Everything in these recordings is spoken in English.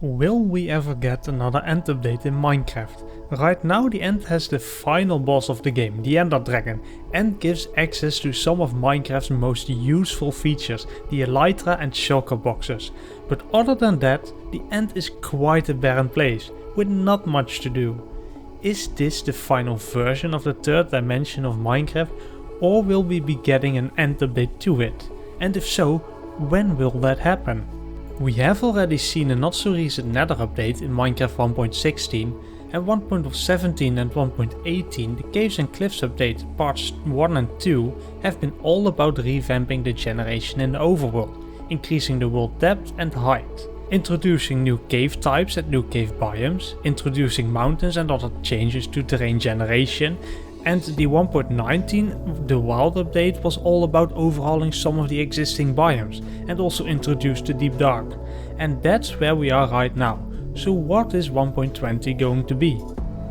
Will we ever get another end update in Minecraft? Right now the end has the final boss of the game, the Ender Dragon, and gives access to some of Minecraft's most useful features, the Elytra and shulker boxes. But other than that, the end is quite a barren place, with not much to do. Is this the final version of the third dimension of Minecraft, or will we be getting an end update to it? And if so, when will that happen? We have already seen a not so recent nether update in Minecraft 1.16 and 1.17 and 1.18, the Caves and Cliffs update parts 1 and 2 have been all about revamping the generation in the overworld, increasing the world depth and height, introducing new cave types and new cave biomes, introducing mountains and other changes to terrain generation, and the 1.19, the Wild update, was all about overhauling some of the existing biomes and also introduced the Deep Dark. And that's where we are right now. So what is 1.20 going to be?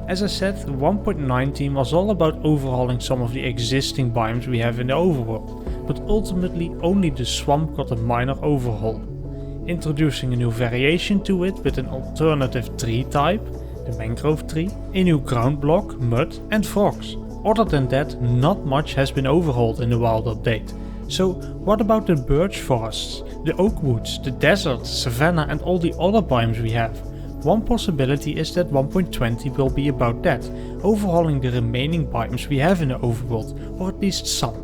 As I said, 1.19 was all about overhauling some of the existing biomes we have in the overworld, but ultimately only the swamp got a minor overhaul. Introducing a new variation to it with an alternative tree type, the mangrove tree, a new ground block, mud and frogs. Other than that, not much has been overhauled in the Wild update. So what about the birch forests, the oak woods, the desert, savanna and all the other biomes we have? One possibility is that 1.20 will be about that, overhauling the remaining biomes we have in the overworld, or at least some.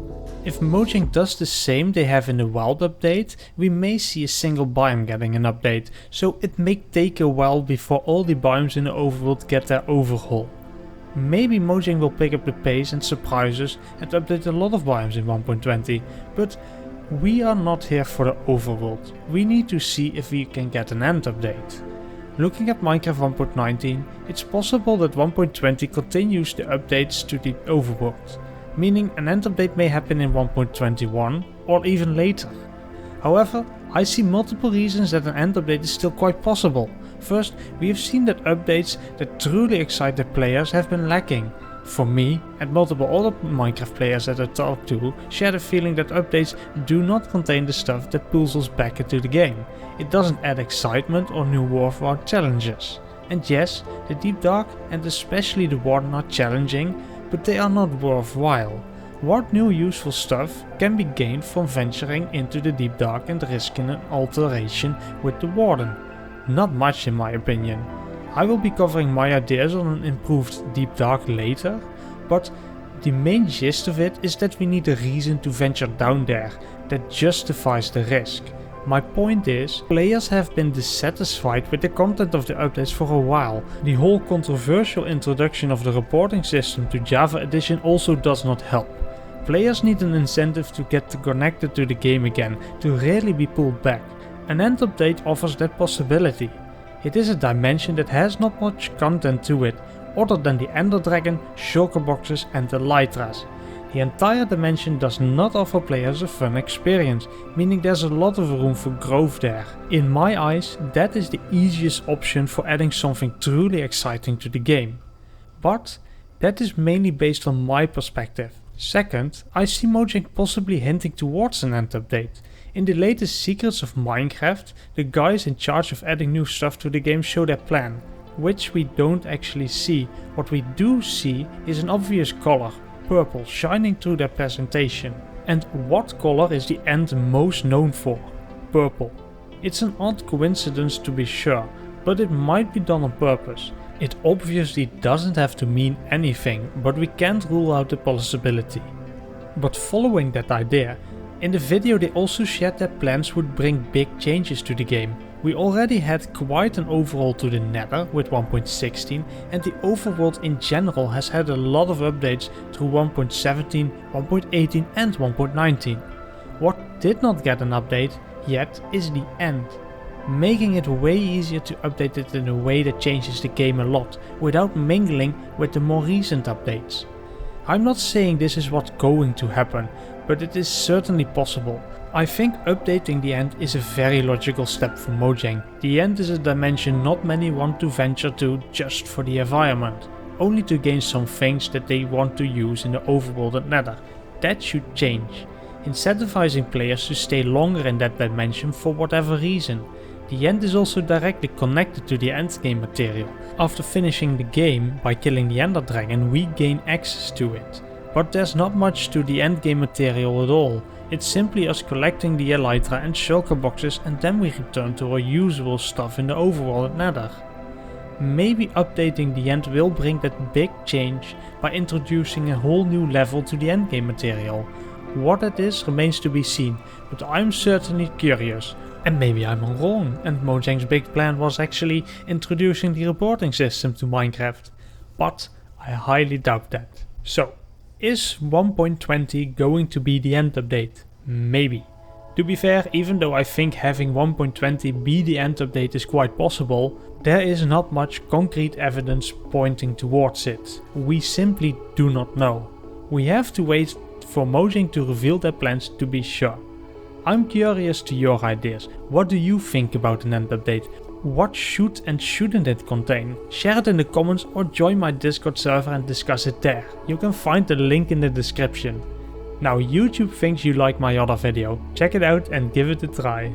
If Mojang does the same they have in the Wild update, we may see a single biome getting an update, so it may take a while before all the biomes in the overworld get their overhaul. Maybe Mojang will pick up the pace and surprise us and update a lot of biomes in 1.20, but we are not here for the overworld. We need to see if we can get an end update. Looking at Minecraft 1.19, it's possible that 1.20 continues the updates to the overworld, meaning an end update may happen in 1.21 or even later. However, I see multiple reasons that an end update is still quite possible. First, we have seen that updates that truly excite the players have been lacking. For me, and multiple other Minecraft players that I talk to share the feeling that updates do not contain the stuff that pulls us back into the game. It doesn't add excitement or new worthwhile challenges. And yes, the Deep Dark and especially the Warden are challenging, but they are not worthwhile. What new useful stuff can be gained from venturing into the Deep Dark and risking an alteration with the Warden? Not much in my opinion. I will be covering my ideas on an improved Deep Dark later, but the main gist of it is that we need a reason to venture down there that justifies the risk. My point is, players have been dissatisfied with the content of the updates for a while. The whole controversial introduction of the reporting system to Java Edition also does not help. Players need an incentive to get connected to the game again, to really be pulled back. An end update offers that possibility. It is a dimension that has not much content to it, other than the Ender Dragon, shulker boxes and the Elytras. The entire dimension does not offer players a fun experience, meaning there's a lot of room for growth there. In my eyes, that is the easiest option for adding something truly exciting to the game. But that is mainly based on my perspective. Second, I see Mojang possibly hinting towards an end update. In the latest Secrets of Minecraft, the guys in charge of adding new stuff to the game show their plan, which we don't actually see. What we do see is an obvious color, purple, shining through their presentation. And what color is the end most known for? Purple. It's an odd coincidence to be sure, but it might be done on purpose. It obviously doesn't have to mean anything, but we can't rule out the possibility. But following that idea, in the video they also shared that plans would bring big changes to the game. We already had quite an overhaul to the nether with 1.16, and the overworld in general has had a lot of updates through 1.17, 1.18 and 1.19. What did not get an update yet is the end, making it way easier to update it in a way that changes the game a lot without mingling with the more recent updates. I'm not saying this is what's going to happen, but it is certainly possible. I think updating the end is a very logical step for Mojang. The end is a dimension not many want to venture to just for the environment, only to gain some things that they want to use in the overworld and nether. That should change, incentivizing players to stay longer in that dimension for whatever reason. The end is also directly connected to the endgame material. After finishing the game by killing the Ender Dragon, we gain access to it. But there's not much to the endgame material at all. It's simply us collecting the elytra and shulker boxes, and then we return to our usual stuff in the overworld nether. Maybe updating the end will bring that big change by introducing a whole new level to the endgame material. What that is remains to be seen, but I'm certainly curious. And maybe I'm wrong, and Mojang's big plan was actually introducing the reporting system to Minecraft. But I highly doubt that. So, is 1.20 going to be the end update? Maybe. To be fair, even though I think having 1.20 be the end update is quite possible, there is not much concrete evidence pointing towards it. We simply do not know. We have to wait for Mojang to reveal their plans to be sure. I'm curious to your ideas. What do you think about an end update? What should and shouldn't it contain? Share it in the comments or join my Discord server and discuss it there. You can find the link in the description. Now YouTube thinks you like my other video. Check it out and give it a try.